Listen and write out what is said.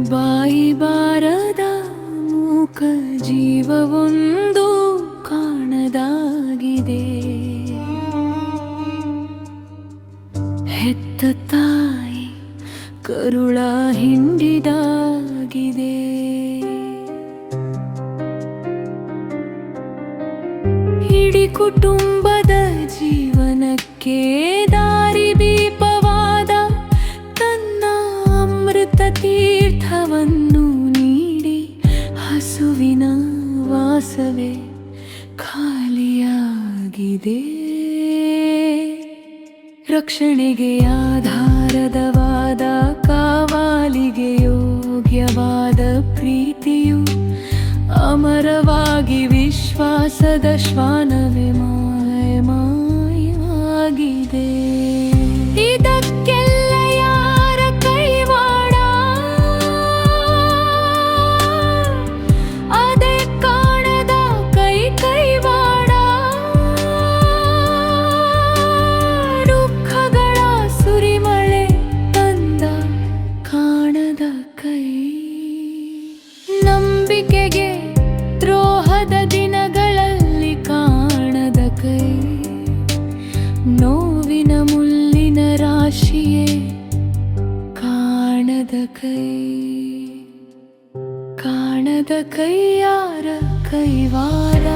ಬಾಯಿ ಬಾರದ ಮೂಕ ಜೀವವೊಂದು ಕಾಣದಾಗಿದೆ. ಹೆತ್ತ ತಾಯಿ ಕರುಳ ಹಿಂಡಿದಾಗಿದೆ. ಇಡೀ ಕುಟುಂಬದ ಜೀವನಕ್ಕೆ ದಾರಿ ದೀಪವಾದ ತನ್ನ ಅಮೃತ ತೀರ್ಥವನ್ನು ನೀಡಿ ಹಸುವಿನ ವಾಸವೇ ಖಾಲಿಯಾಗಿದೆ. ರಕ್ಷಣೆಗೆ ಆಧಾರದವಾದ ಕಾವಾಲಿಗೆ ಯೋಗ್ಯವಾದ ಪ್ರೀತಿಯು ಅಮರವಾಗಿ ವಿಶ್ವಾಸದ ಶ್ವಾನವೇ ಮಾಯವಾಗಿದೆ. ಇದಕ್ಕೆಲ್ಲ ಯಾರ ಕೈವಾಡ? ಅದೇ ಕಾಣದ ಕೈವಾಡ. ದುಃಖಗಳ ಸುರಿಮಳೆ ತಂದ ಕಾಣದ ಕೈ. ನಂಬಿಕೆಗೆ ದ್ರೋಹದ ದಿನಗಳಲ್ಲಿ ಕಾಣದ ಕೈ. ನೋವಿನ ಮುಳ್ಳಿನ ರಾಶಿಯೇ ಕಾಣದ ಕೈ. ಕಾಣದ ಕೈ ಯಾರ ಕೈವಾರ?